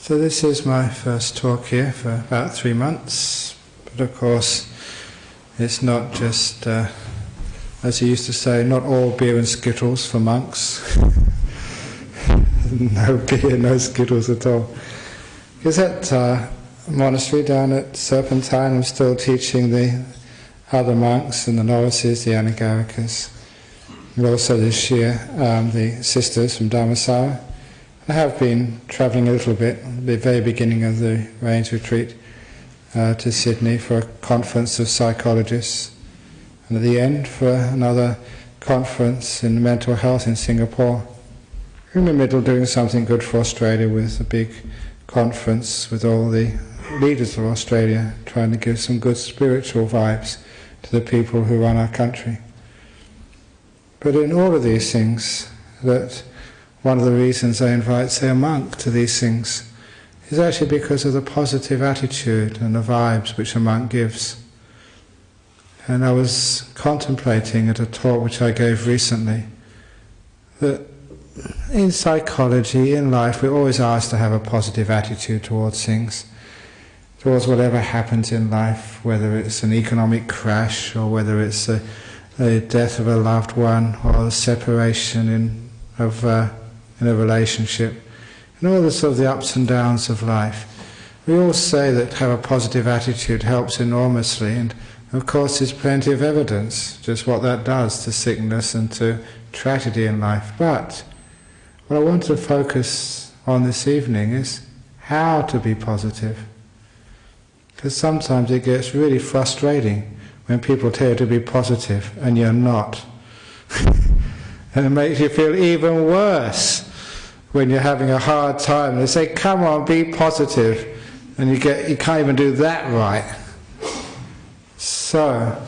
So this is my first talk here for about 3 months, but of course it's not just, as he used to say, not all beer and skittles for monks. No beer, no skittles at all. Because at monastery down at Serpentine I'm still teaching the other monks and the novices, the Anagarikas, and also this year the sisters from Dhammasara. I have been travelling a little bit at the very beginning of the Rains Retreat to Sydney for a conference of psychologists, and at the end for another conference in mental health in Singapore. In the middle doing something good for Australia with a big conference with all the leaders of Australia, trying to give some good spiritual vibes to the people who run our country. But in all of these things, that one of the reasons I invite, say, a monk to these things is actually because of the positive attitude and the vibes which a monk gives. And I was contemplating at a talk which I gave recently that in psychology, in life, we're always asked to have a positive attitude towards things, towards whatever happens in life, whether it's an economic crash or whether it's the death of a loved one or the separation of in a relationship, and all the sort of the ups and downs of life. We all say that have a positive attitude helps enormously, and of course there's plenty of evidence just what that does to sickness and to tragedy in life. But what I want to focus on this evening is how to be positive. Because sometimes it gets really frustrating when people tell you to be positive and you're not. And it makes you feel even worse when you're having a hard time. They say, come on, be positive, and you can't even do that right. So,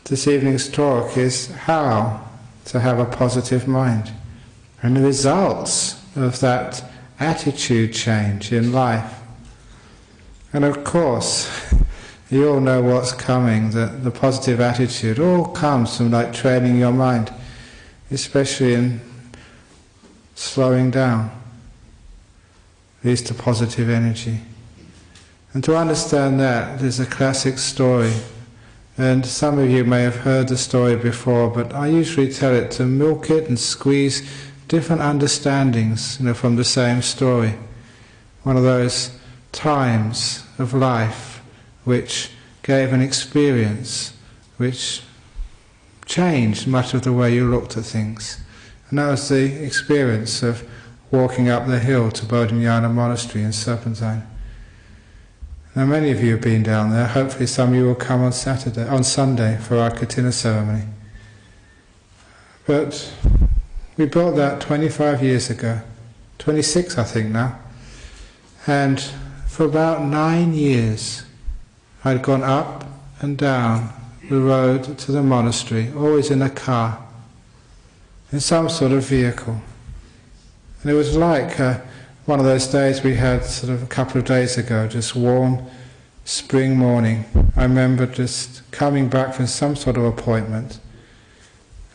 this evening's talk is how to have a positive mind, and the results of that attitude change in life. And of course, you all know what's coming, that the positive attitude all comes from like training your mind, especially in slowing down, leads to positive energy. And to understand that, there's a classic story, and some of you may have heard the story before, but I usually tell it to milk it and squeeze different understandings, from the same story. One of those times of life which gave an experience which changed much of the way you looked at things. And that was the experience of walking up the hill to Bodhinyana Monastery in Serpentine. Now many of you have been down there. Hopefully some of you will come on Sunday for our Katina ceremony. But we built that 25 years ago, 26 I think now, and for about 9 years I'd gone up and down the road to the monastery, always in a car, in some sort of vehicle. And it was like one of those days we had sort of a couple of days ago, just warm spring morning. I remember just coming back from some sort of appointment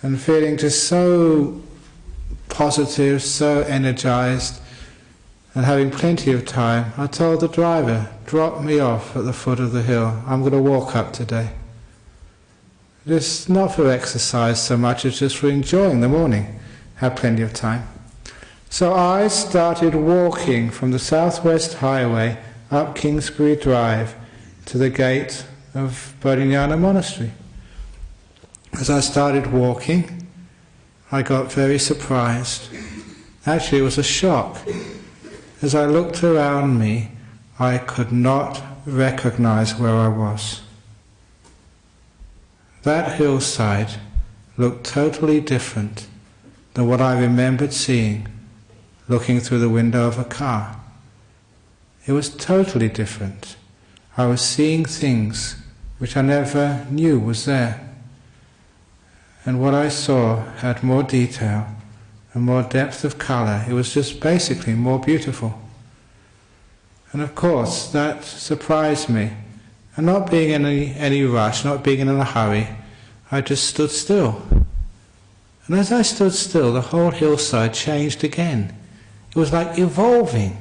and feeling just so positive, so energized, and having plenty of time. I told the driver, drop me off at the foot of the hill, I'm going to walk up today. Just not for exercise so much as just for enjoying the morning. Had plenty of time. So I started walking from the Southwest Highway up Kingsbury Drive to the gate of Bodhinyana Monastery. As I started walking, I got very surprised. Actually, it was a shock. As I looked around me, I could not recognize where I was. That hillside looked totally different than what I remembered seeing looking through the window of a car. It was totally different. I was seeing things which I never knew was there. And what I saw had more detail and more depth of colour. It was just basically more beautiful. And of course that surprised me. And not being in any rush, not being in a hurry, I just stood still. And as I stood still, the whole hillside changed again. It was like evolving.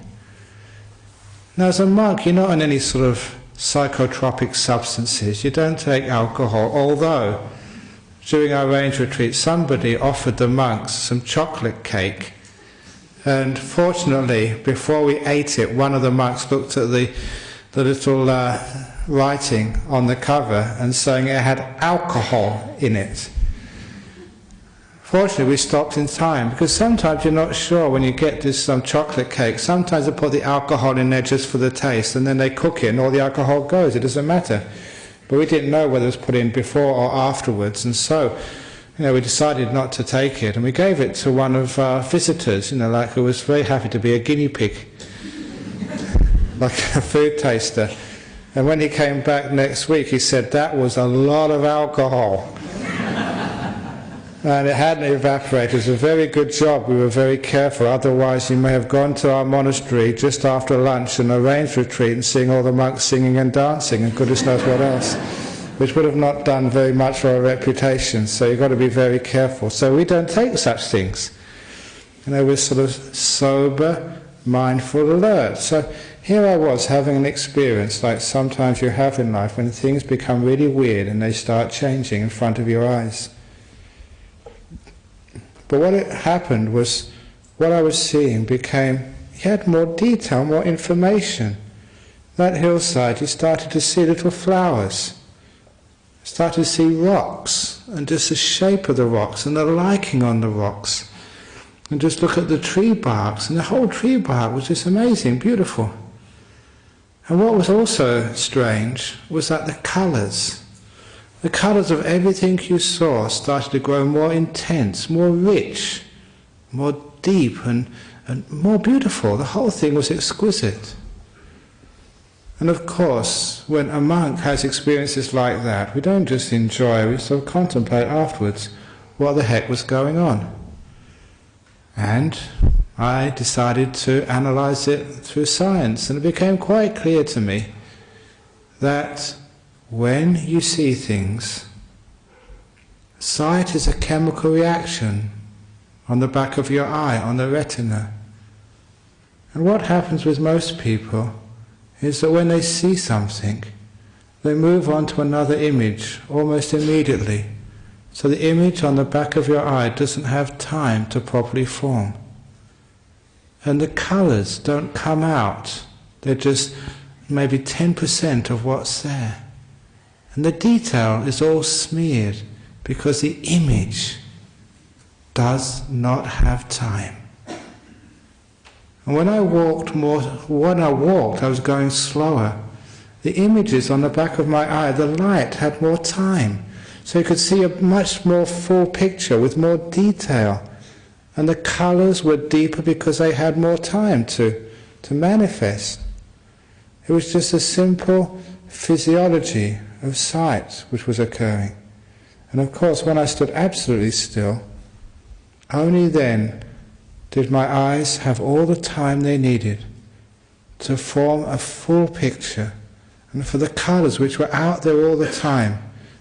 Now as a monk, you're not on any sort of psychotropic substances. You don't take alcohol, although during our range retreat somebody offered the monks some chocolate cake, and fortunately before we ate it, one of the monks looked at the little writing on the cover and saying it had alcohol in it. Fortunately we stopped in time, because sometimes you're not sure when you get this chocolate cake. Sometimes they put the alcohol in there just for the taste, and then they cook it and all the alcohol goes. It doesn't matter. But we didn't know whether it was put in before or afterwards, and so we decided not to take it, and we gave it to one of our visitors, who was very happy to be a guinea pig, like a food taster. And when he came back next week, he said that was a lot of alcohol. And it hadn't evaporated. It was a very good job. We were very careful. Otherwise, you may have gone to our monastery just after lunch and arranged retreat and seeing all the monks singing and dancing and goodness knows what else, which would have not done very much for our reputation. So you've got to be very careful. So we don't take such things. We're sort of sober, mindful, alert. So here I was having an experience like sometimes you have in life when things become really weird and they start changing in front of your eyes. But what happened was, what I was seeing became, you had more detail, more information. That hillside, you started to see little flowers, started to see rocks, and just the shape of the rocks, and the liking on the rocks. And just look at the tree barks, and the whole tree bark was just amazing, beautiful. And what was also strange was that the colours of everything you saw started to grow more intense, more rich, more deep and more beautiful. The whole thing was exquisite. And of course, when a monk has experiences like that, we don't just enjoy, we sort of contemplate afterwards what the heck was going on. And I decided to analyze it through science, and it became quite clear to me that when you see things, sight is a chemical reaction on the back of your eye, on the retina. And what happens with most people is that when they see something, they move on to another image almost immediately. So the image on the back of your eye doesn't have time to properly form. And the colours don't come out. They're just maybe 10% of what's there. And the detail is all smeared because the image does not have time. And when I walked, I was going slower. The images on the back of my eye, the light had more time. So you could see a much more full picture with more detail. And the colours were deeper because they had more time to manifest. It was just a simple physiology of sight which was occurring. And of course, when I stood absolutely still, only then did my eyes have all the time they needed to form a full picture, and for the colours which were out there all the time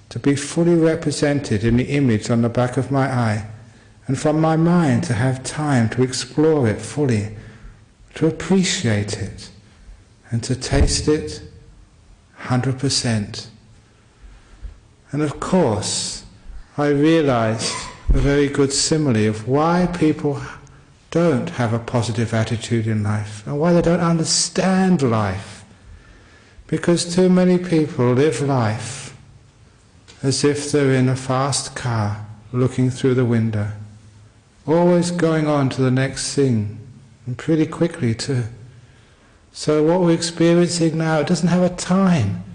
to be fully represented in the image on the back of my eye, and for my mind to have time to explore it fully, to appreciate it, and to taste it 100%. And of course, I realized a very good simile of why people don't have a positive attitude in life and why they don't understand life. Because too many people live life as if they're in a fast car looking through the window, always going on to the next thing, and pretty quickly too. So what we're experiencing now, it doesn't have a time.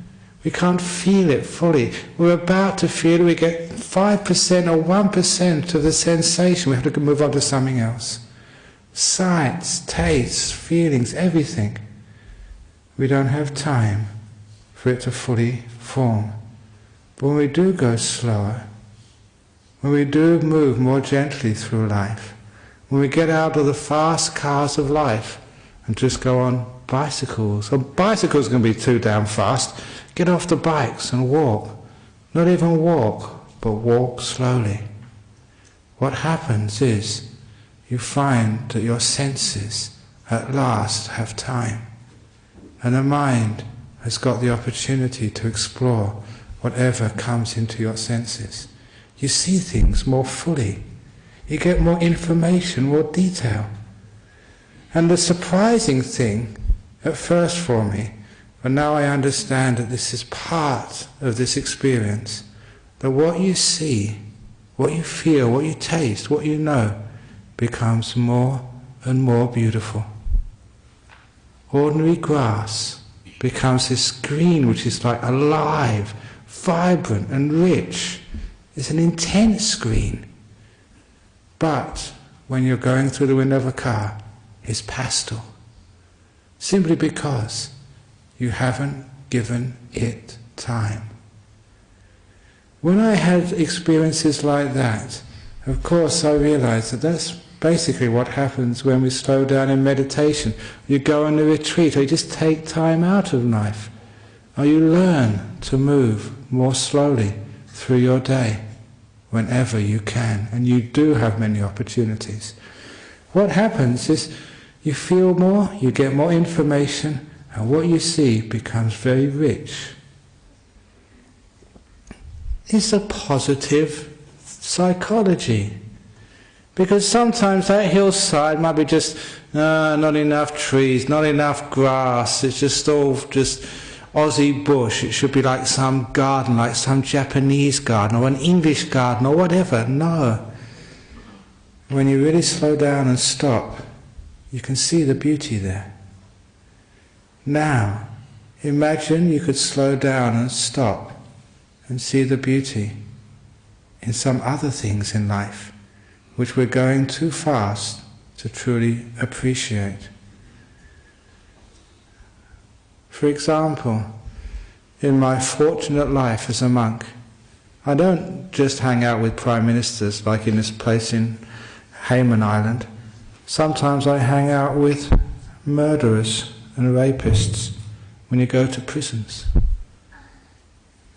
We can't feel it fully. We're about to feel it, we get 5% or 1% of the sensation, we have to move on to something else. Sights, tastes, feelings, everything. We don't have time for it to fully form. But when we do go slower, when we do move more gently through life, when we get out of the fast cars of life and just go on bicycles, or bicycles can be too damn fast, get off the bikes and walk. Not even walk, but walk slowly. What happens is you find that your senses at last have time. and the mind has got the opportunity to explore whatever comes into your senses. You see things more fully. You get more information, more detail. And the surprising thing, at first for me, but now I understand that this is part of this experience, that what you see, what you feel, what you taste, what you know, becomes more and more beautiful. Ordinary grass becomes this green which is like alive, vibrant and rich. It's an intense green. But when you're going through the window of a car, it's pastel. Simply because you haven't given it time. When I had experiences like that, of course I realized that that's basically what happens when we slow down in meditation. You go on a retreat, or you just take time out of life, or you learn to move more slowly through your day whenever you can, and you do have many opportunities. What happens is you feel more, you get more information, and what you see becomes very rich. It's a positive psychology. Because sometimes that hillside might be just not enough trees, not enough grass, it's just all just Aussie bush. It should be like some garden, like some Japanese garden or an English garden or whatever. No. When you really slow down and stop, you can see the beauty there. Now, imagine you could slow down and stop and see the beauty in some other things in life which we're going too fast to truly appreciate. For example, in my fortunate life as a monk, I don't just hang out with prime ministers like in this place in Hayman Island. Sometimes I hang out with murderers and rapists when you go to prisons.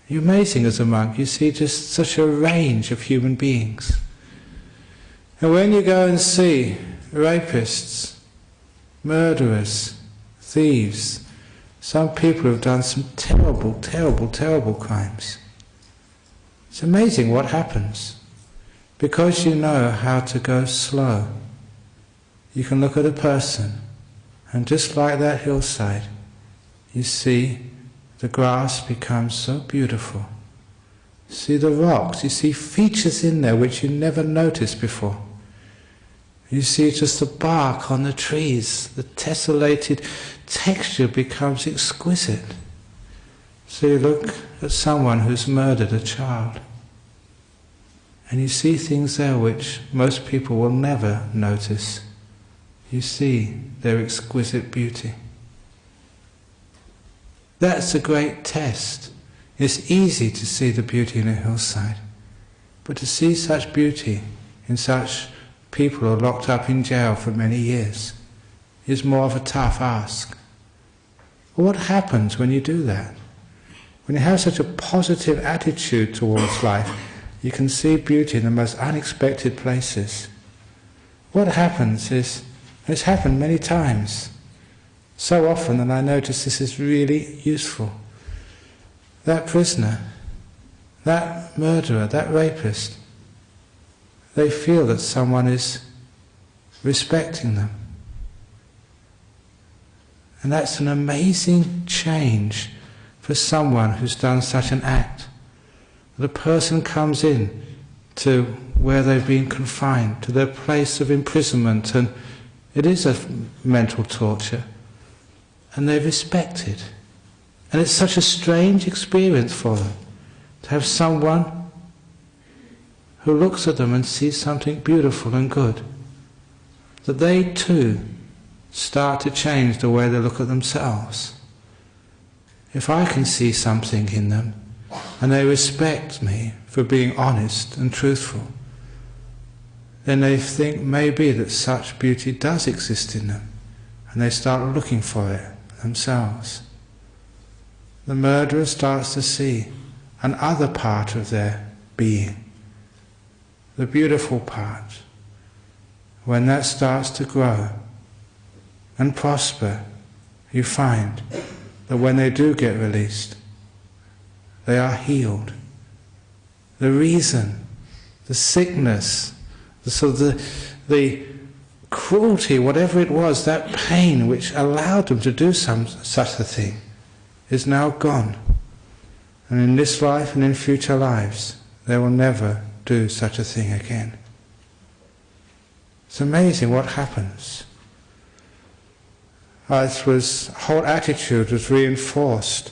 You're amazing as a monk, you see just such a range of human beings. And when you go and see rapists, murderers, thieves, some people who have done some terrible, terrible, terrible crimes, it's amazing what happens. Because you know how to go slow, you can look at a person, and just like that hillside, you see the grass becomes so beautiful. You see the rocks, you see features in there which you never noticed before. You see just the bark on the trees, the tessellated texture becomes exquisite. So you look at someone who's murdered a child, and you see things there which most people will never notice. You see their exquisite beauty. That's a great test. It's easy to see the beauty in a hillside, but to see such beauty in such people who are locked up in jail for many years is more of a tough ask. But what happens when you do that? When you have such a positive attitude towards life, you can see beauty in the most unexpected places. What happens is, and it's happened many times, so often that I notice this is really useful. That prisoner, that murderer, that rapist, they feel that someone is respecting them. And that's an amazing change for someone who's done such an act. The person comes in to where they've been confined, to their place of imprisonment, and it is a mental torture, and they respect it. And it's such a strange experience for them to have someone who looks at them and sees something beautiful and good, that they too start to change the way they look at themselves. If I can see something in them and they respect me for being honest and truthful, then they think maybe that such beauty does exist in them, and they start looking for it themselves. The murderer starts to see another part of their being, the beautiful part. When that starts to grow and prosper, you find that when they do get released, they are healed. The reason, the sickness, the cruelty, whatever it was, that pain which allowed them to do such a thing, is now gone. And in this life and in future lives, they will never do such a thing again. It's amazing what happens. Whole attitude was reinforced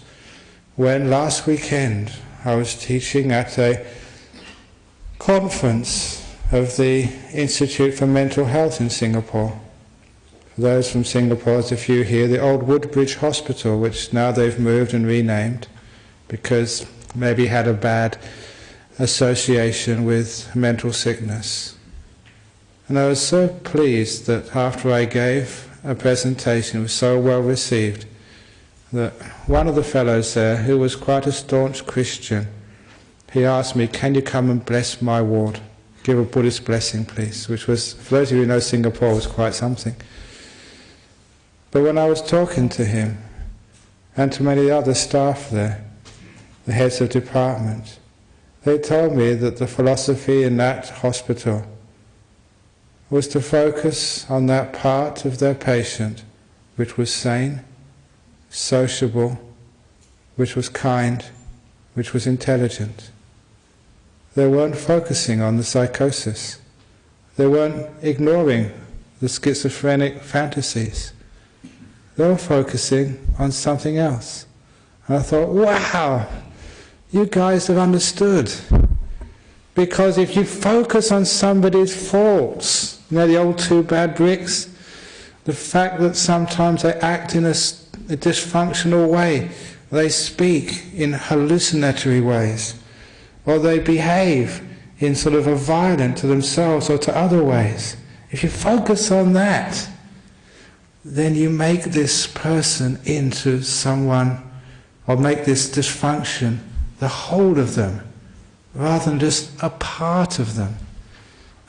when last weekend I was teaching at a conference of the Institute for Mental Health in Singapore. For those from Singapore, there's a few here, the old Woodbridge Hospital, which now they've moved and renamed because maybe had a bad association with mental sickness. And I was so pleased that after I gave a presentation, it was so well received, that one of the fellows there, who was quite a staunch Christian, he asked me, "Can you come and bless my ward? Give a Buddhist blessing, please," which was, for those of you who know Singapore, was quite something. But when I was talking to him, and to many other staff there, the heads of department, they told me that the philosophy in that hospital was to focus on that part of their patient which was sane, sociable, which was kind, which was intelligent. They weren't focusing on the psychosis. They weren't ignoring the schizophrenic fantasies. They were focusing on something else. And I thought, wow, you guys have understood. Because if you focus on somebody's faults, you know, the old two bad bricks, the fact that sometimes they act in a dysfunctional way, they speak in hallucinatory ways, or they behave in sort of a violent to themselves or to other ways. If you focus on that, then you make this person into someone, or make this dysfunction the whole of them, rather than just a part of them.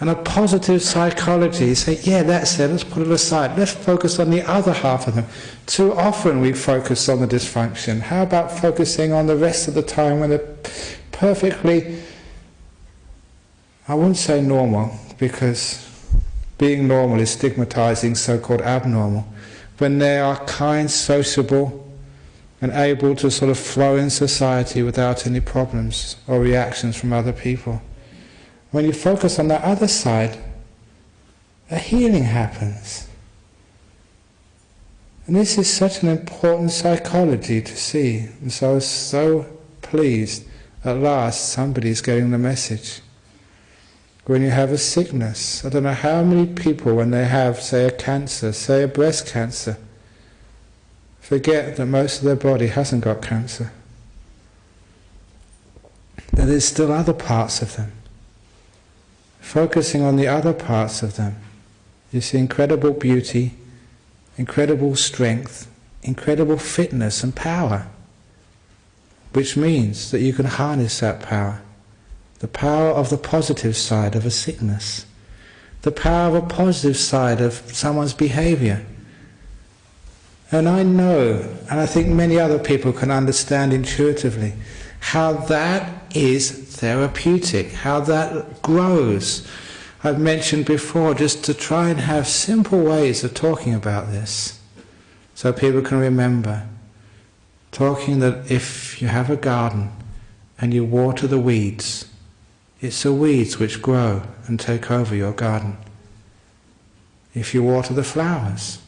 And a positive psychology, you say, yeah, that's it, let's put it aside, let's focus on the other half of them. Too often we focus on the dysfunction. How about focusing on the rest of the time when they're perfectly, I wouldn't say normal, because being normal is stigmatizing so-called abnormal, when they are kind, sociable, and able to sort of flow in society without any problems or reactions from other people. When you focus on that other side, a healing happens. And this is such an important psychology to see. And so I was so pleased at last somebody's getting the message. When you have a sickness, I don't know how many people when they have, say, a cancer, say a breast cancer, forget that most of their body hasn't got cancer. That there's still other parts of them. Focusing on the other parts of them, you see incredible beauty, incredible strength, incredible fitness and power, which means that you can harness that power. The power of the positive side of a sickness, the power of a positive side of someone's behavior. And I know, and I think many other people can understand intuitively, how that is therapeutic, how that grows. I've mentioned before, just to try and have simple ways of talking about this, so people can remember. Talking that if you have a garden and you water the weeds, it's the weeds which grow and take over your garden. If you water the flowers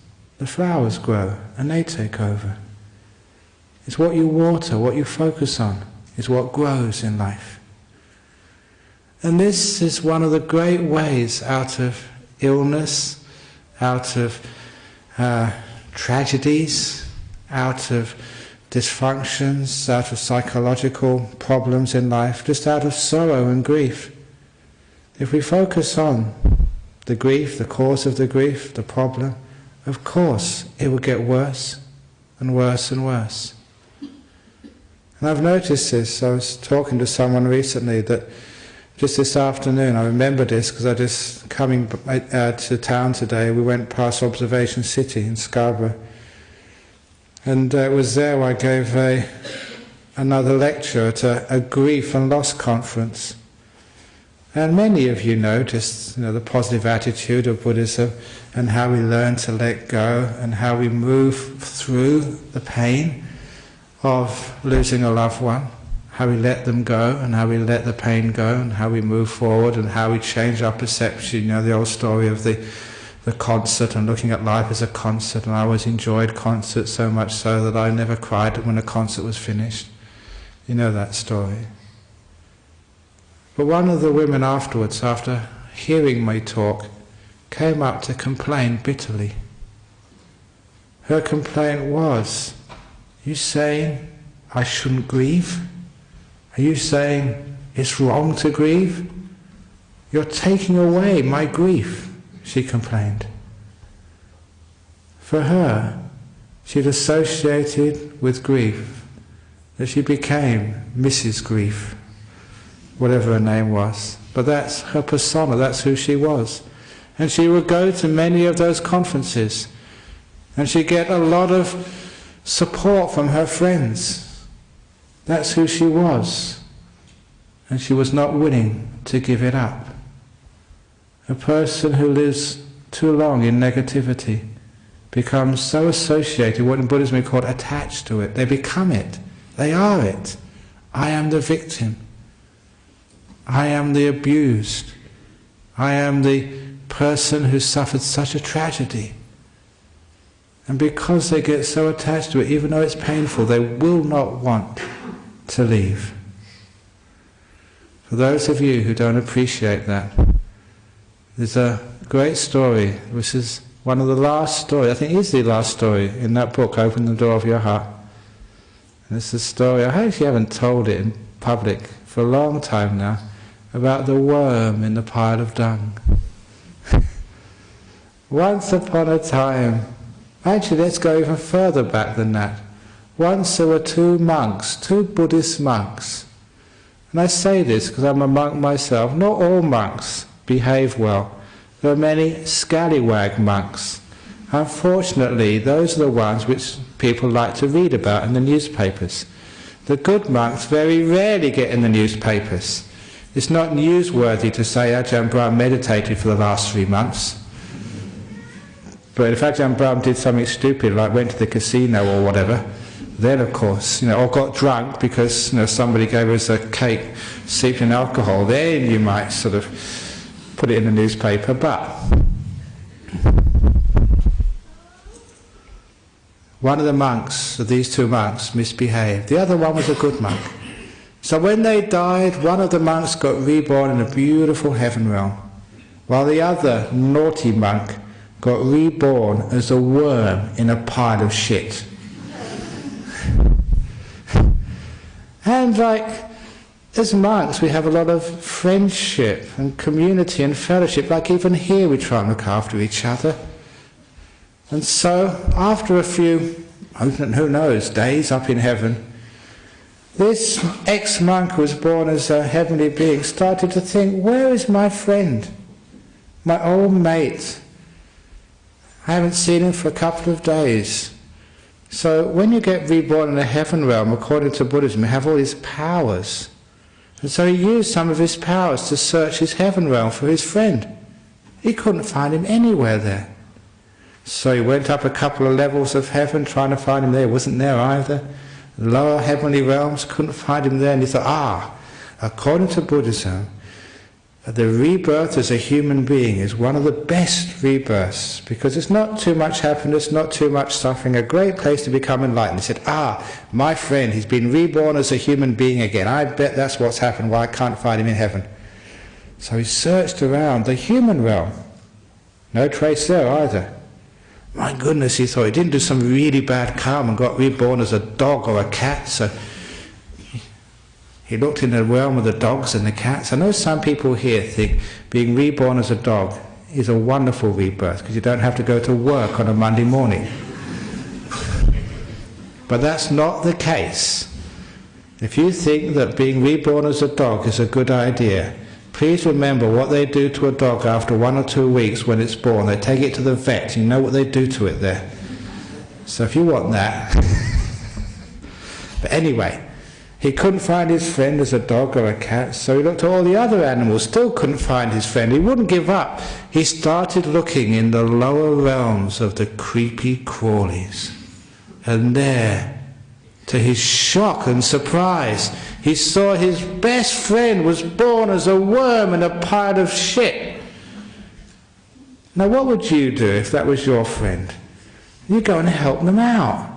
grow and they take over. It's what you water, what you focus on, is what grows in life. And this is one of the great ways out of illness, out of tragedies, out of dysfunctions, out of psychological problems in life, just out of sorrow and grief. If we focus on the grief, the cause of the grief, the problem, of course it will get worse and worse and worse. And I've noticed this. I was talking to someone recently that just this afternoon, I remember this because I just coming to town today, we went past Observation City in Scarborough. And it was there I gave another lecture at a grief and loss conference. And many of you know just the positive attitude of Buddhism and how we learn to let go and how we move through the pain of losing a loved one, how we let them go and how we let the pain go and how we move forward and how we change our perception. The old story of the concert and looking at life as a concert, and I always enjoyed concerts so much so that I never cried when a concert was finished. You know that story. But one of the women afterwards, after hearing me talk, came up to complain bitterly. Her complaint was, "You saying I shouldn't grieve? Are you saying it's wrong to grieve? You're taking away my grief," she complained. For her, she'd associated with grief that she became Mrs. Grief, whatever her name was. But that's her persona, that's who she was. And she would go to many of those conferences, and she'd get a lot of support from her friends. That's who she was. And she was not willing to give it up. A person who lives too long in negativity becomes so associated, what in Buddhism we call attached to it. They become it. They are it. I am the victim. I am the abused. I am the person who suffered such a tragedy. And because they get so attached to it, even though it's painful, they will not want to leave. For those of you who don't appreciate that, there's a great story, which is one of the last stories, I think it is the last story in that book, Open the Door of Your Heart. And it's a story, I hope you haven't told it in public for a long time now, about the worm in the pile of dung. Once upon a time, actually let's go even further back than that. Once there were two monks, two Buddhist monks. And I say this because I'm a monk myself. Not all monks behave well. There are many scallywag monks. Unfortunately, those are the ones which people like to read about in the newspapers. The good monks very rarely get in the newspapers. It's not newsworthy to say Ajahn Brahm meditated for the last 3 months. But if Ajahn Brahm did something stupid, like went to the casino or whatever, then of course, or got drunk because somebody gave us a cake steeped in alcohol, then you might sort of put it in the newspaper. But one of the monks, of these two monks, misbehaved. The other one was a good monk. So when they died, one of the monks got reborn in a beautiful heaven realm, while the other naughty monk got reborn as a worm in a pile of shit. And as monks we have a lot of friendship and community and fellowship, like even here we try and look after each other. And so after a few, who knows, days up in heaven, this ex-monk who was born as a heavenly being started to think, where is my friend, my old mate? I haven't seen him for a couple of days. So when you get reborn in a heaven realm, according to Buddhism, you have all these powers. And so he used some of his powers to search his heaven realm for his friend. He couldn't find him anywhere there. So he went up a couple of levels of heaven trying to find him there. He wasn't there either. Lower heavenly realms, couldn't find him there. And he thought, according to Buddhism, the rebirth as a human being is one of the best rebirths, because it's not too much happiness, not too much suffering, a great place to become enlightened. He said, my friend, he's been reborn as a human being again. I bet that's what's happened, why I can't find him in heaven. So he searched around the human realm. No trace there either. My goodness, he thought, he didn't do some really bad karma and got reborn as a dog or a cat, so he looked in the realm of the dogs and the cats. I know some people here think being reborn as a dog is a wonderful rebirth because you don't have to go to work on a Monday morning. But that's not the case. If you think that being reborn as a dog is a good idea, please remember what they do to a dog after 1 or 2 weeks when it's born. They take it to the vet. You know what they do to it there. So if you want that. But anyway, he couldn't find his friend as a dog or a cat, so he looked at all the other animals, still couldn't find his friend. He wouldn't give up. He started looking in the lower realms of the creepy crawlies. And there, to his shock and surprise, he saw his best friend was born as a worm in a pile of shit. Now what would you do if that was your friend? You go and help them out.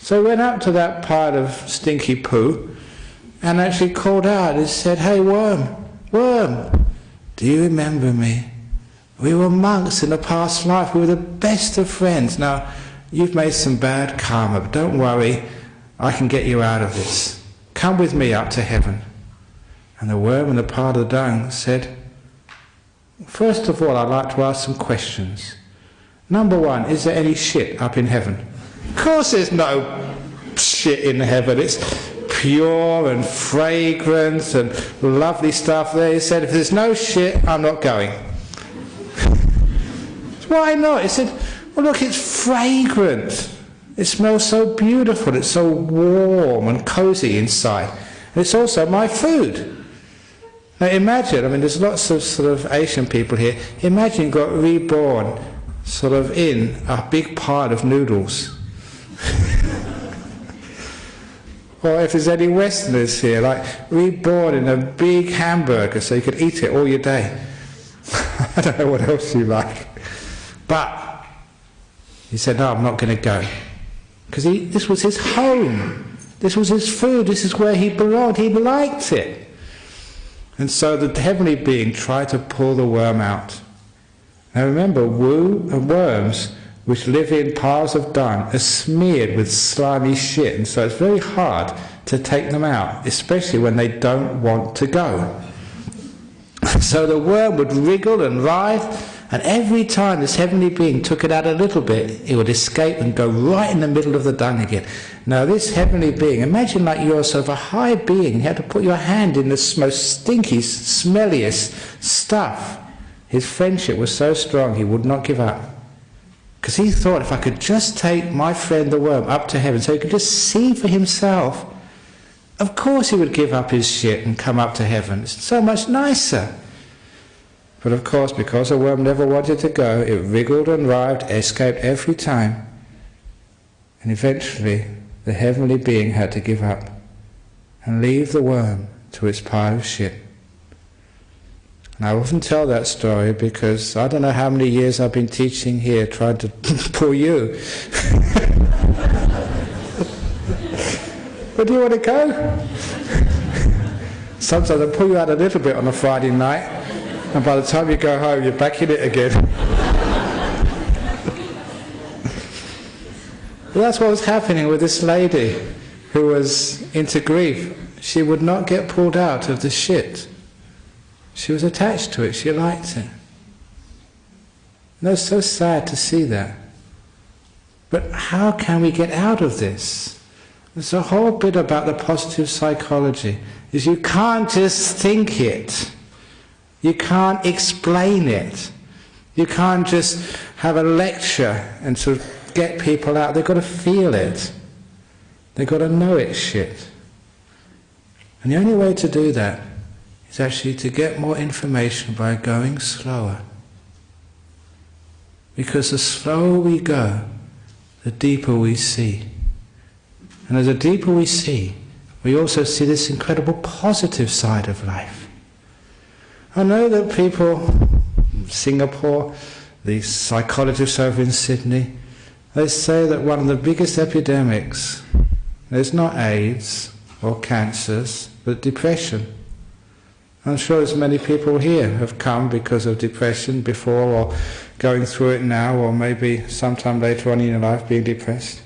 So he went up to that pile of stinky poo and actually called out and said, "Hey worm, worm, do you remember me? We were monks in a past life, we were the best of friends. Now, you've made some bad karma, but don't worry, I can get you out of this. Come with me up to heaven." And the worm in the pile of the dung said, "First of all, I'd like to ask some questions. Number one, is there any shit up in heaven?" Of course there's no shit in heaven. It's pure and fragrant and lovely stuff there. He said, "If there's no shit, I'm not going." Why not? He said, "Well look, it's fragrant. It smells so beautiful. It's so warm and cozy inside. And it's also my food." Now imagine, I mean there's lots of sort of Asian people here. Imagine you got reborn sort of in a big pile of noodles. Or if there's any Westerners here, like reborn in a big hamburger so you could eat it all your day. I don't know what else you like. But he said, "No, I'm not going to go." Because this was his home. This was his food. This is where he belonged. He liked it. And so the heavenly being tried to pull the worm out. Now remember, worms which live in piles of dung are smeared with slimy shit, and so it's very hard to take them out, especially when they don't want to go. So the worm would wriggle and writhe, and every time this heavenly being took it out a little bit, it would escape and go right in the middle of the dung again. Now this heavenly being, imagine like you're sort of a high being, you had to put your hand in the most stinky, smelliest stuff. His friendship was so strong he would not give up. Because he thought, if I could just take my friend the worm up to heaven so he could just see for himself, of course he would give up his shit and come up to heaven. It's so much nicer. But of course, because the worm never wanted to go, it wriggled and writhed, escaped every time. And eventually, the heavenly being had to give up and leave the worm to its pile of shit. And I often tell that story because I don't know how many years I've been teaching here trying to pull you. But do you want to go? Sometimes I pull you out a little bit on a Friday night, and by the time you go home you're back in it again. Well, that's what was happening with this lady who was into grief. She would not get pulled out of the shit. She was attached to it, she liked it. And it's so sad to see that. But how can we get out of this? There's a whole bit about the positive psychology, is you can't just think it. You can't explain it. You can't just have a lecture and sort of get people out. They've got to feel it. They've got to know it's shit. And the only way to do that is actually to get more information by going slower. Because the slower we go, the deeper we see. And as the deeper we see, we also see this incredible positive side of life. I know that people in Singapore, the psychologists over in Sydney, they say that one of the biggest epidemics is not AIDS or cancers, but depression. I'm sure as many people here have come because of depression before, or going through it now, or maybe sometime later on in your life being depressed.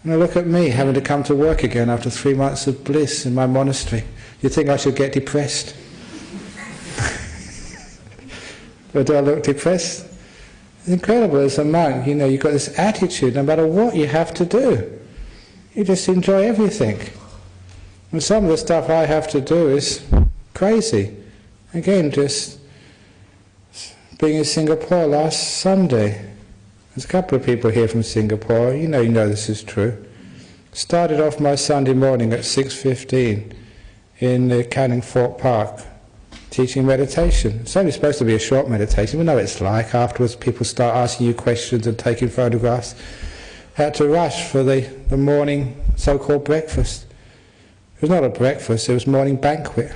Now look at me, having to come to work again after 3 months of bliss in my monastery. You think I should get depressed? Or do I look depressed? It's incredible as a monk, you know, you've got this attitude, no matter what you have to do. You just enjoy everything. And some of the stuff I have to do is crazy. Again, just being in Singapore last Sunday, There's a couple of people here from Singapore, you know this is true. Started off my Sunday morning at 6:15 in the Canning Fort Park, teaching meditation. It's only supposed to be a short meditation. We know what it's like. Afterwards people start asking you questions and taking photographs. Had to rush for the morning so-called breakfast. It was not a breakfast, it was morning banquet.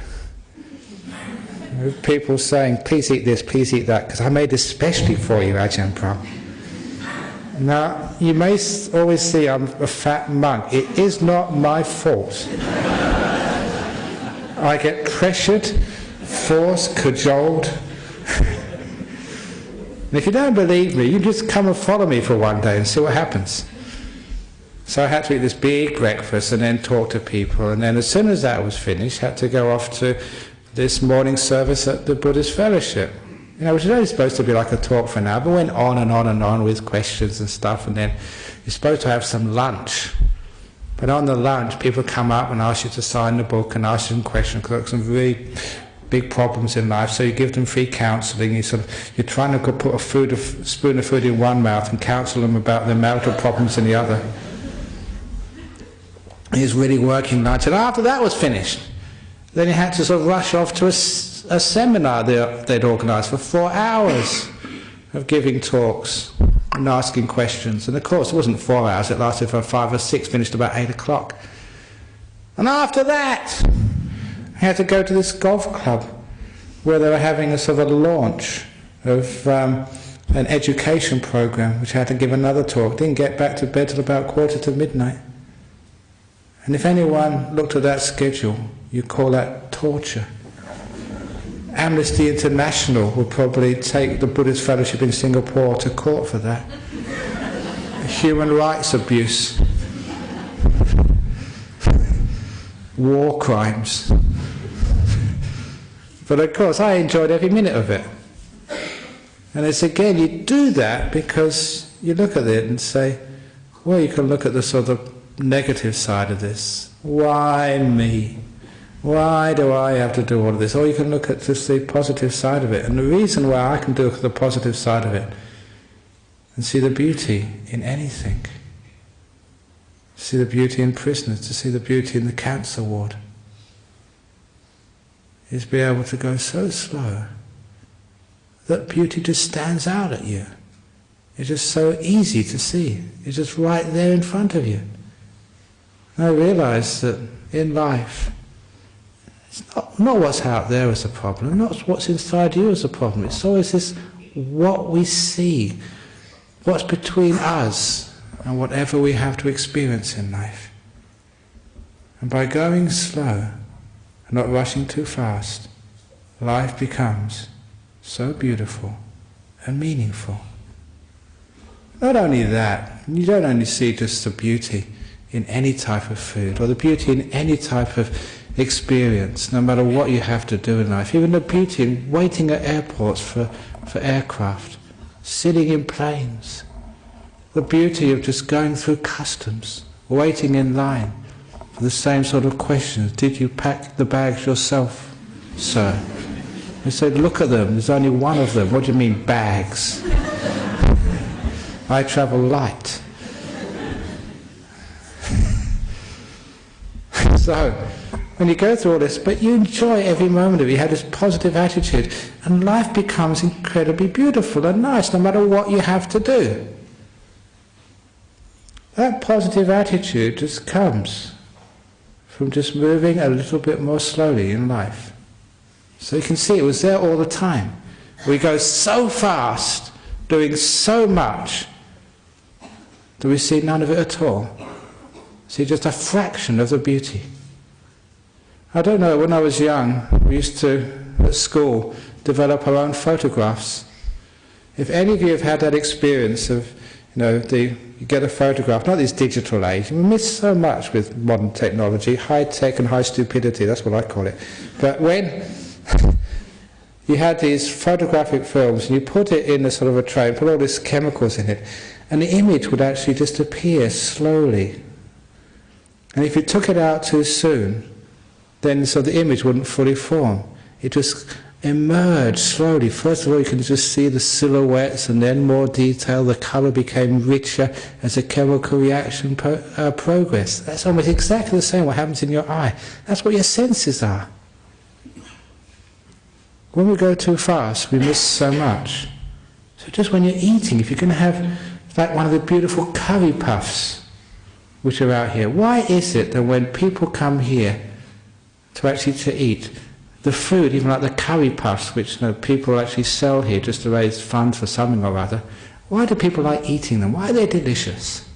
With people saying, please eat this, please eat that, because I made this specially for you, Ajahn Brahm. Now, you may always see I'm a fat monk. It is not my fault. I get pressured, forced, cajoled. And if you don't believe me, you just come and follow me for one day and see what happens. So I had to eat this big breakfast and then talk to people, and then as soon as that was finished, had to go off to this morning service at the Buddhist Fellowship. Which is only supposed to be like a talk for an hour, but went on and on and on with questions and stuff, and then you're supposed to have some lunch. But on the lunch, people come up and ask you to sign the book and ask you some questions, because there's some really big problems in life, so you give them free counselling. You're trying to put a spoon of food in one mouth and counsel them about their marital problems in the other. He's really working lunch, and after that was finished, then he had to sort of rush off to a seminar they'd organised for 4 hours of giving talks and asking questions. And of course it wasn't 4 hours, it lasted for 5 or 6, finished about 8 o'clock. And after that, I had to go to this golf club where they were having a sort of a launch of an education program, which I had to give another talk. Didn't get back to bed till about midnight. And if anyone looked at that schedule, you'd call that torture. Amnesty International would probably take the Buddhist Fellowship in Singapore to court for that. Human rights abuse. War crimes. But of course I enjoyed every minute of it. And it's again, you do that because you look at it and say, well, you can look at the sort of negative side of this. Why me? Why do I have to do all of this? Or you can look at just the positive side of it. And the reason why I can do the positive side of it and see the beauty in anything, to see the beauty in prisoners, to see the beauty in the cancer ward, is be able to go so slow that beauty just stands out at you. It's just so easy to see. It's just right there in front of you. And I realise that in life, it's not what's out there is a problem, not what's inside you is a problem. It's always this, what we see, what's between us and whatever we have to experience in life. And by going slow and not rushing too fast, life becomes so beautiful and meaningful. Not only that, you don't only see just the beauty in any type of food, or the beauty in any type of experience, no matter what you have to do in life. Even the beauty in waiting at airports for aircraft, sitting in planes, the beauty of just going through customs, waiting in line for the same sort of questions. Did you pack the bags yourself, sir? They said, look at them, there's only one of them. What do you mean, bags? I travel light. So, when you go through all this, but you enjoy every moment of it, you have this positive attitude, and life becomes incredibly beautiful and nice, no matter what you have to do. That positive attitude just comes from just moving a little bit more slowly in life. So you can see it was there all the time. We go so fast, doing so much, that we see none of it at all. See just a fraction of the beauty. I don't know, when I was young, we used to, at school, develop our own photographs. If any of you have had that experience of, you get a photograph, not this digital age, we miss so much with modern technology, high tech and high stupidity, that's what I call it. But when you had these photographic films and you put it in a sort of a tray, put all these chemicals in it, and the image would actually just appear slowly. And if you took it out too soon, then so the image wouldn't fully form. It just emerged slowly. First of all, you can just see the silhouettes, and then more detail. The colour became richer as a chemical reaction progressed. That's almost exactly the same what happens in your eye. That's what your senses are. When we go too fast, we miss so much. So just when you're eating, if you're going to have like one of the beautiful curry puffs which are out here, why is it that when people come here to eat, the food, even like the curry puffs, which people actually sell here just to raise funds for something or other, why do people like eating them? Why are they delicious?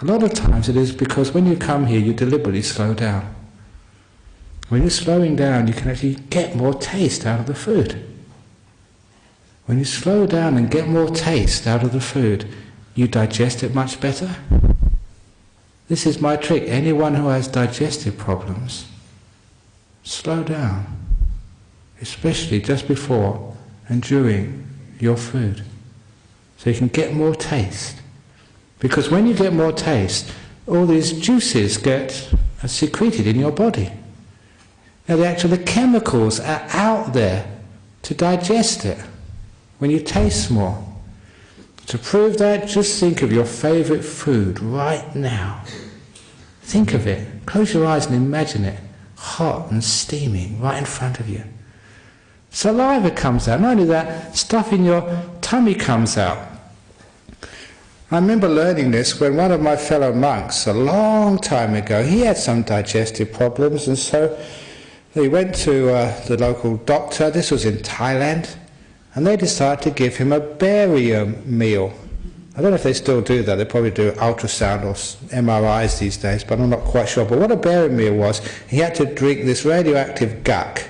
A lot of times it is because when you come here, you deliberately slow down. When you're slowing down, you can actually get more taste out of the food. When you slow down and get more taste out of the food, you digest it much better. This is my trick. Anyone who has digestive problems, slow down, especially just before and during your food, so you can get more taste. Because when you get more taste, all these juices get secreted in your body. Now the chemicals are out there to digest it when you taste more. To prove that, just think of your favourite food right now. Think of it. Close your eyes and imagine it. Hot and steaming right in front of you. Saliva comes out. Not only that, stuff in your tummy comes out. I remember learning this when one of my fellow monks, a long time ago, he had some digestive problems, and so he went to the local doctor. This was in Thailand, and they decided to give him a barium meal. I don't know if they still do that. They probably do ultrasound or MRIs these days, but I'm not quite sure. But what a barium meal was, he had to drink this radioactive gunk,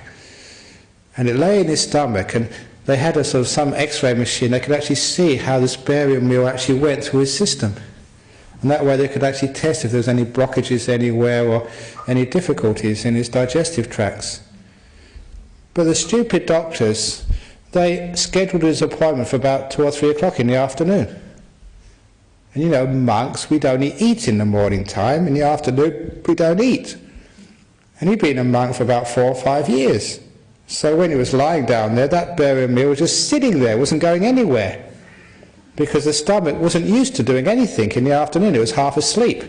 and it lay in his stomach, and they had a sort of some X-ray machine. They could actually see how this barium meal actually went through his system. And that way they could actually test if there was any blockages anywhere or any difficulties in his digestive tracts. But the stupid doctors, they scheduled his appointment for about 2 or 3 o'clock in the afternoon. And monks, we'd only eat in the morning time. In the afternoon, we don't eat. And he'd been a monk for about 4 or 5 years. So when he was lying down there, that barium meal was just sitting there, wasn't going anywhere. Because the stomach wasn't used to doing anything in the afternoon. It was half asleep.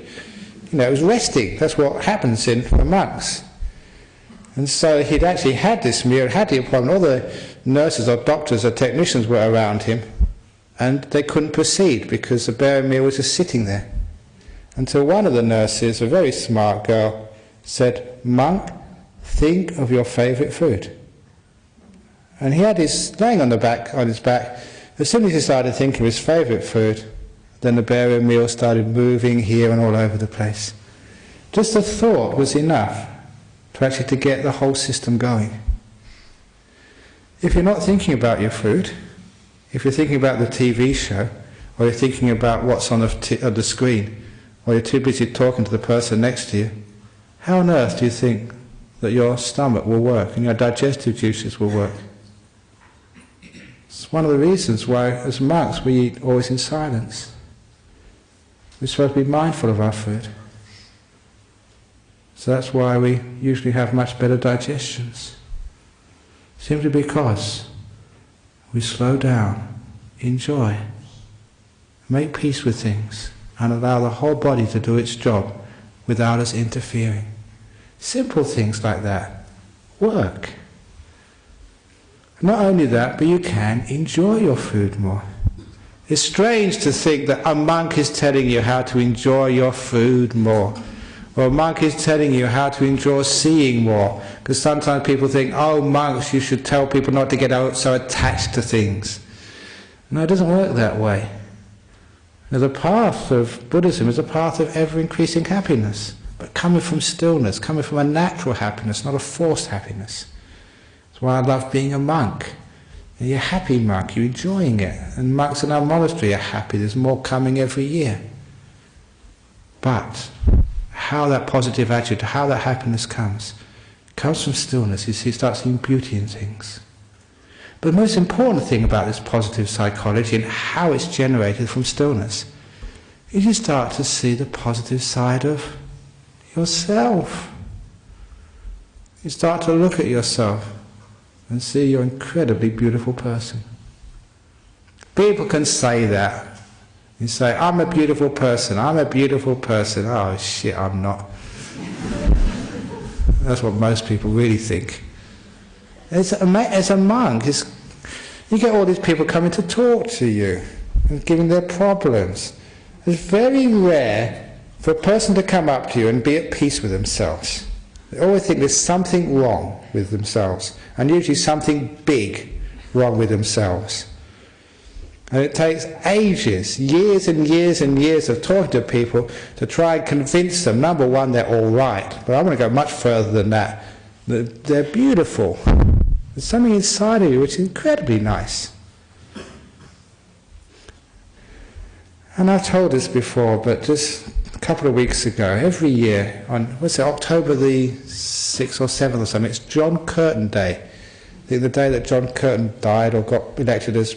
It was resting. That's what happens for monks. And so he'd actually had this meal, had the appointment. All the nurses or doctors or technicians were around him, and they couldn't proceed because the barium meal was just sitting there. Until one of the nurses, a very smart girl, said, "Monk, think of your favourite food." And he had laying on his back. As soon as he started thinking of his favourite food, then the barium meal started moving here and all over the place. Just the thought was enough to get the whole system going. If you're not thinking about your food, if you're thinking about the TV show, or you're thinking about what's on the screen, or you're too busy talking to the person next to you, how on earth do you think that your stomach will work and your digestive juices will work? It's one of the reasons why, as monks, we eat always in silence. We're supposed to be mindful of our food. So that's why we usually have much better digestions. Simply because we slow down, enjoy, make peace with things, and allow the whole body to do its job without us interfering. Simple things like that work. Not only that, but you can enjoy your food more. It's strange to think that a monk is telling you how to enjoy your food more, or a monk is telling you how to enjoy seeing more, because sometimes people think, oh, monks, you should tell people not to get so attached to things. No, it doesn't work that way. Now, the path of Buddhism is a path of ever-increasing happiness, but coming from stillness, coming from a natural happiness, not a forced happiness. That's why I love being a monk. And you're a happy monk, you're enjoying it. And monks in our monastery are happy, there's more coming every year. But how that positive attitude, how that happiness comes from stillness. You start seeing beauty in things. But the most important thing about this positive psychology and how it's generated from stillness is you start to see the positive side of yourself. you start to look at yourself and see you're an incredibly beautiful person. People can say that. You say, I'm a beautiful person, I'm a beautiful person. Oh shit, I'm not. That's what most people really think. As a monk, you get all these people coming to talk to you and giving their problems. It's very rare for a person to come up to you and be at peace with themselves. They always think there's something wrong with themselves, and usually something big wrong with themselves. And it takes ages, years and years and years of talking to people to try and convince them, number one, they're all right. But I want to go much further than that. They're beautiful. There's something inside of you which is incredibly nice. And I've told this before, but just a couple of weeks ago, every year, on, October the 6th or 7th or something, it's John Curtin Day. I think the day that John Curtin died or got elected as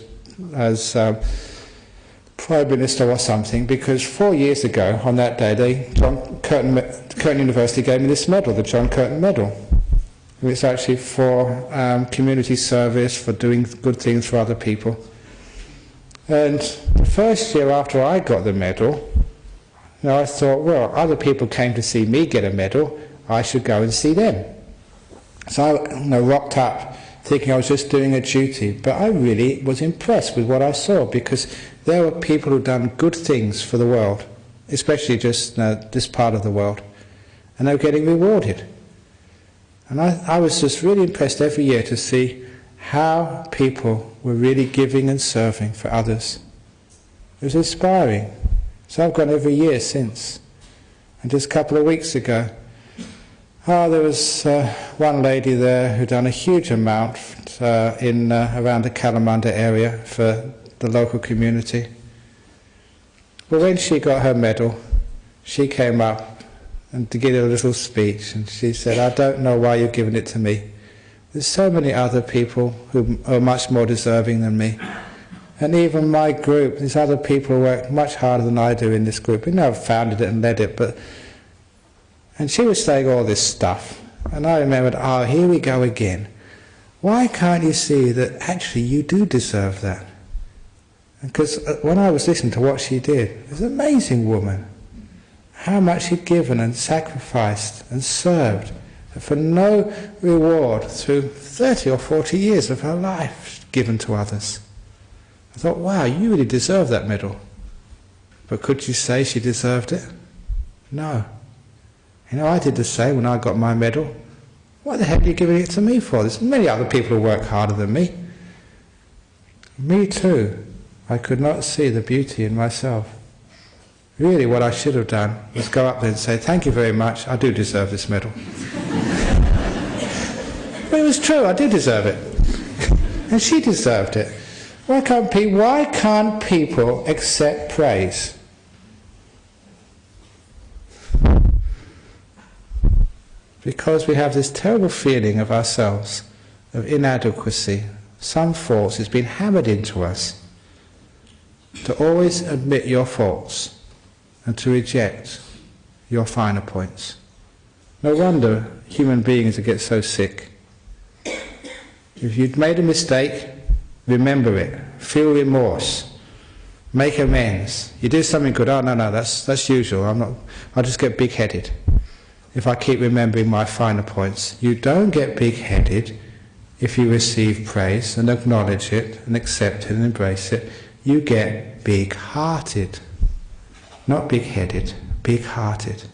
Prime Minister or something, because 4 years ago, on that day, Curtin University gave me this medal, the John Curtin Medal. It's actually for community service, for doing good things for other people. And the first year after I got the medal, I thought, well, other people came to see me get a medal, I should go and see them. So I rocked up thinking I was just doing a duty, but I really was impressed with what I saw, because there were people who'd done good things for the world, especially just this part of the world, and they were getting rewarded. And I was just really impressed every year to see how people were really giving and serving for others. It was inspiring. So I've gone every year since. And just a couple of weeks ago, there was one lady there who'd done a huge amount around the Kalamunda area for the local community. But when she got her medal, she came up and to give a little speech, and she said, I don't know why you're giving it to me. There's so many other people who are much more deserving than me. And even my group, these other people who work much harder than I do in this group. We know I've founded it and led it, but... And she was saying all this stuff, and I remembered, here we go again. Why can't you see that actually you do deserve that? Because when I was listening to what she did, it was an amazing woman. How much she'd given and sacrificed and served for no reward through 30 or 40 years of her life given to others. I thought, wow, you really deserve that medal. But could you say she deserved it? No. I did the same when I got my medal. What the heck are you giving it to me for? There's many other people who work harder than me. Me too. I could not see the beauty in myself. Really, what I should have done was go up there and say, thank you very much, I do deserve this medal. But it was true, I did deserve it. And she deserved it. Why can't people accept praise? Because we have this terrible feeling of ourselves, of inadequacy, some faults. It's been hammered into us to always admit your faults and to reject your finer points. No wonder human beings get so sick. If you've made a mistake, remember it, feel remorse, make amends. You do something good, no, that's usual, I'll just get big-headed if I keep remembering my finer points. You don't get big-headed if you receive praise and acknowledge it and accept it and embrace it. You get big-hearted. Not big-headed, big-hearted.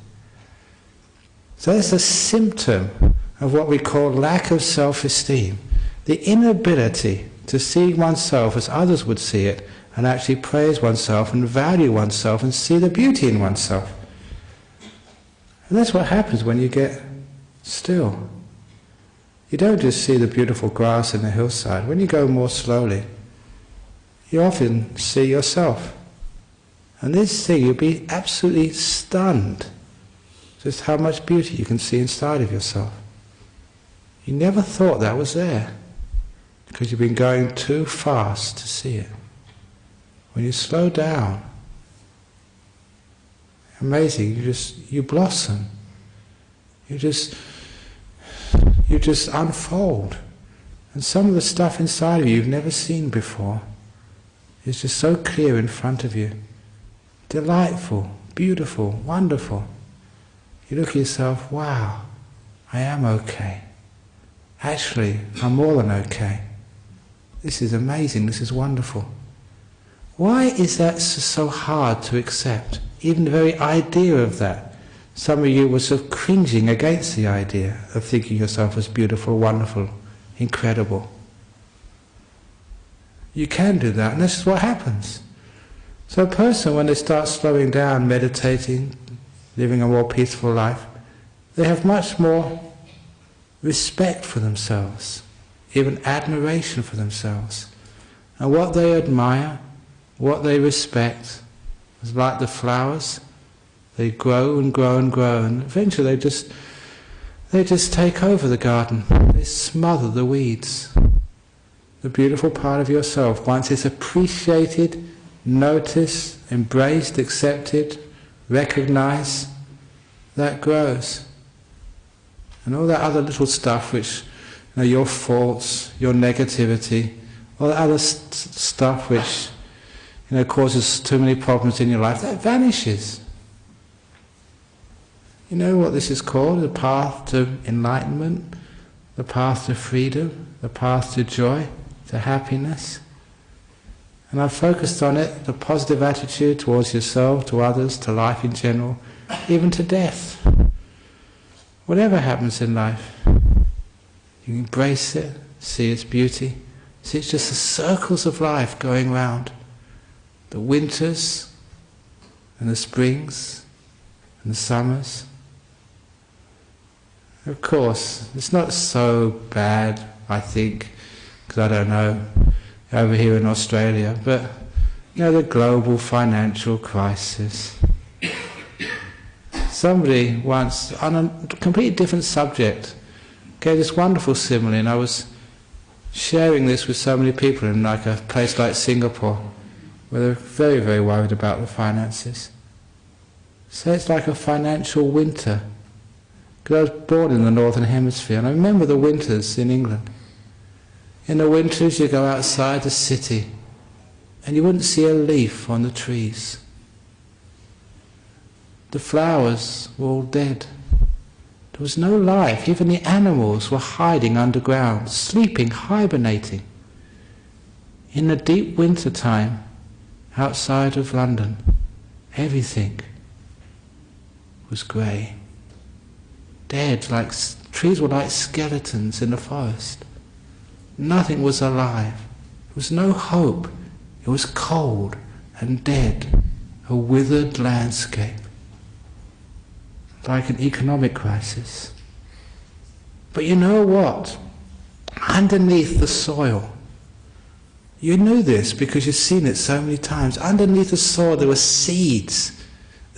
So that's a symptom of what we call lack of self-esteem. The inability to see oneself as others would see it and actually praise oneself and value oneself and see the beauty in oneself. And that's what happens when you get still. You don't just see the beautiful grass in the hillside. When you go more slowly, you often see yourself. And this thing, you'll be absolutely stunned just how much beauty you can see inside of yourself. You never thought that was there, because you've been going too fast to see it. When you slow down, amazing, you blossom. You you just unfold. And some of the stuff inside of you you've never seen before is just so clear in front of you. Delightful, beautiful, wonderful. You look at yourself, wow, I am okay. Actually, I'm more than okay. This is amazing, this is wonderful. Why is that so hard to accept? Even the very idea of that. Some of you were sort of cringing against the idea of thinking yourself as beautiful, wonderful, incredible. You can do that, and this is what happens. So a person, when they start slowing down, meditating, living a more peaceful life, they have much more respect for themselves, even admiration for themselves. And what they admire, what they respect, is like the flowers. They grow and grow and grow, and eventually they just take over the garden. They smother the weeds. The beautiful part of yourself, once it's appreciated, noticed, embraced, accepted, recognized, that grows. And all that other little stuff which, your faults, your negativity, all that other stuff which, causes too many problems in your life, that vanishes. You know what this is called? The path to enlightenment, the path to freedom, the path to joy, to happiness. And I've focused on it, the positive attitude towards yourself, to others, to life in general, even to death. Whatever happens in life, you embrace it, see its beauty, see it's just the circles of life going round. The winters, and the springs, and the summers. Of course, it's not so bad, I think, because I don't know, over here in Australia, but the global financial crisis. Somebody once, on a completely different subject, gave this wonderful simile, and I was sharing this with so many people in like a place like Singapore, where they're very, very worried about the finances. So it's like a financial winter. Because I was born in the Northern Hemisphere, and I remember the winters in England. In the winters you go outside the city, and you wouldn't see a leaf on the trees. The flowers were all dead. There was no life. Even the animals were hiding underground, sleeping, hibernating. In the deep winter time, outside of London, everything was grey. Dead, like trees were like skeletons in the forest. Nothing was alive. There was no hope. It was cold and dead, a withered landscape, like an economic crisis. But you know what? Underneath the soil, you knew this because you've seen it so many times. Underneath the soil there were seeds.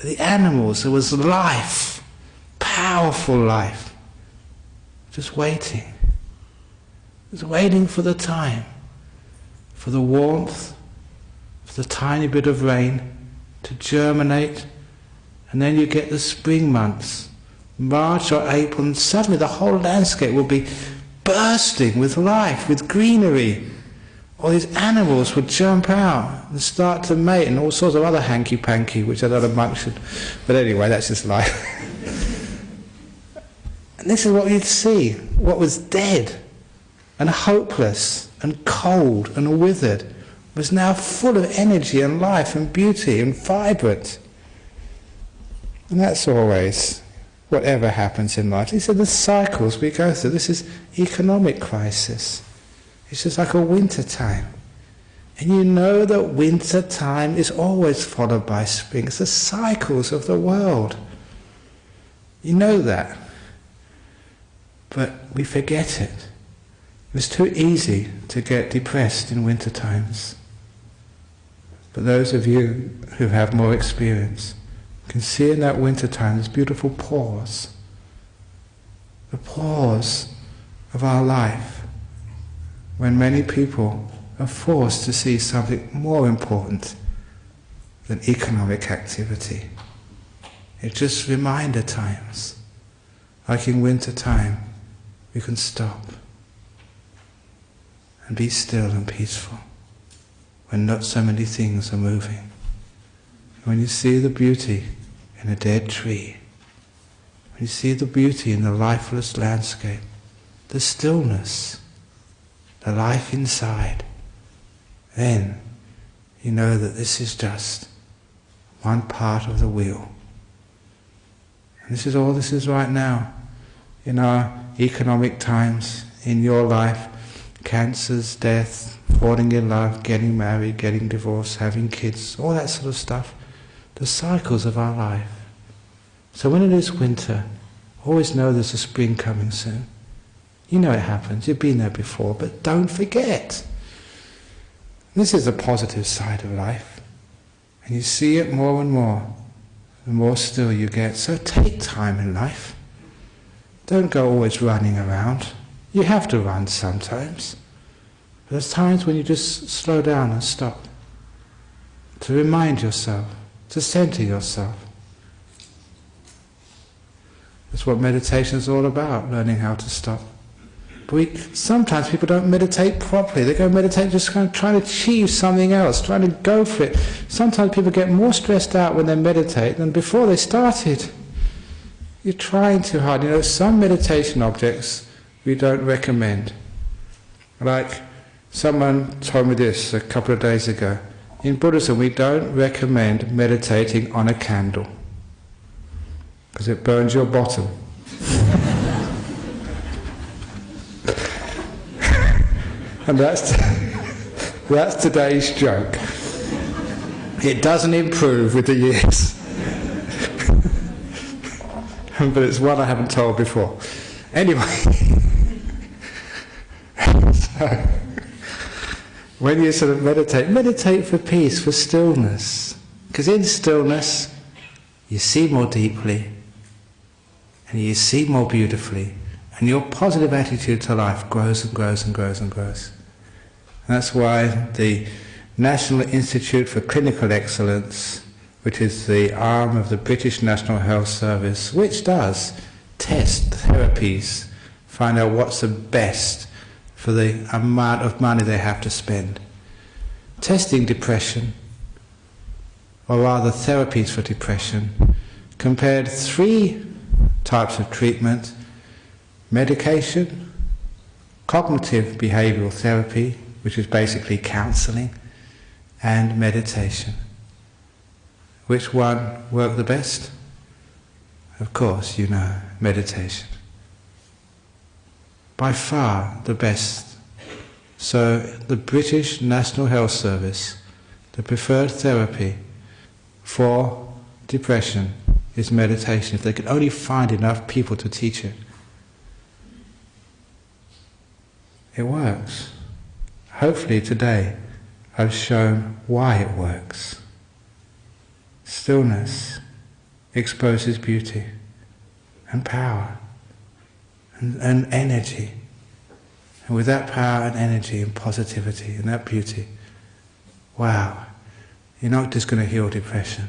The animals, there was life, powerful life, just waiting. Just waiting for the time, for the warmth, for the tiny bit of rain to germinate, and then you get the spring months, March or April, and suddenly the whole landscape will be bursting with life, with greenery. All these animals would jump out and start to mate, and all sorts of other hanky-panky, which I don't know much. But anyway, that's just life. And this is what you'd see. What was dead and hopeless and cold and withered was now full of energy and life and beauty and vibrant. And that's always, whatever happens in life. These are the cycles we go through. This is economic crisis. It's just like a winter time. And you know that winter time is always followed by spring. It's the cycles of the world. You know that. But we forget it. It's too easy to get depressed in winter times. But those of you who have more experience can see in that winter time this beautiful pause. The pause of our life, when many people are forced to see something more important than economic activity. It's just reminder times, like in winter time. we can stop and be still and peaceful when not so many things are moving. When you see the beauty in a dead tree, when you see the beauty in the lifeless landscape, the stillness, the life inside, then you know that this is just one part of the wheel. And this is all this is right now. In our economic times, in your life, cancers, death, falling in love, getting married, getting divorced, having kids, all that sort of stuff. The cycles of our life. So when it is winter, always know there's a spring coming soon. You know it happens, you've been there before, but don't forget. This is the positive side of life. And you see it more and more, the more still you get. So take time in life. Don't go always running around. You have to run sometimes. But there's times when you just slow down and stop. To remind yourself, to center yourself. That's what meditation is all about, learning how to stop. But sometimes people don't meditate properly. They go meditate just kind of trying to achieve something else, trying to go for it. Sometimes people get more stressed out when they meditate than before they started. You're trying too hard. You know, some meditation objects we don't recommend. Like someone told me this a couple of days ago. In Buddhism we don't recommend meditating on a candle because it burns your bottom. And that's today's joke. It doesn't improve with the years. But it's one I haven't told before. Anyway, so when you sort of meditate for peace, for stillness. Because in stillness, you see more deeply, and you see more beautifully, and your positive attitude to life grows and grows and grows and grows. And that's why the National Institute for Clinical Excellence, which is the arm of the British National Health Service, which does test therapies, find out what's the best for the amount of money they have to spend. Testing depression, or rather therapies for depression, compared 3 types of treatment: medication, cognitive behavioral therapy, which is basically counselling, and meditation. Which one worked the best? Of course, you know, meditation. By far the best. So the British National Health Service, the preferred therapy for depression is meditation, if they could only find enough people to teach it. It works. Hopefully today I've shown why it works. Stillness exposes beauty and power and energy. And with that power and energy and positivity and that beauty, wow, you're not just going to heal depression.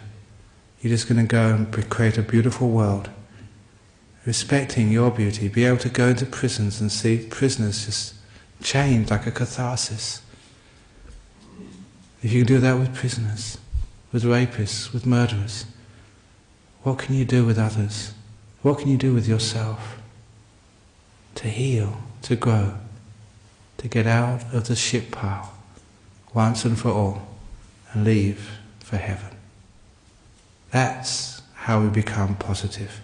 You're just going to go and create a beautiful world, respecting your beauty, be able to go into prisons and see prisoners just change like a catharsis. If you can do that with prisoners, with rapists, with murderers, what can you do with others? What can you do with yourself? To heal, to grow, to get out of the shit pile once and for all and leave for heaven. That's how we become positive.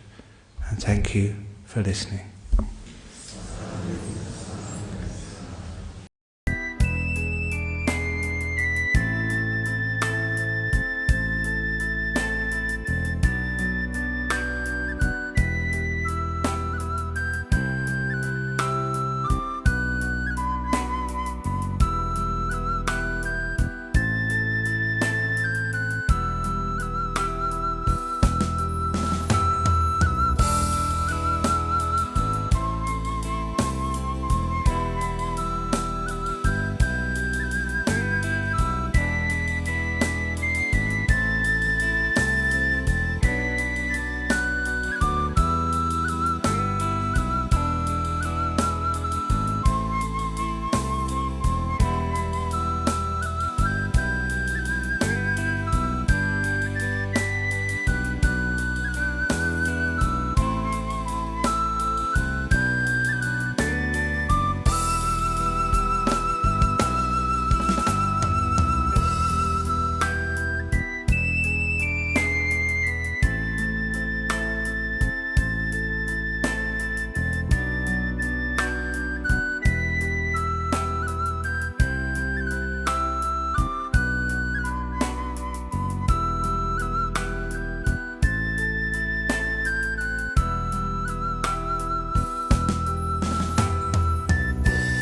And thank you for listening.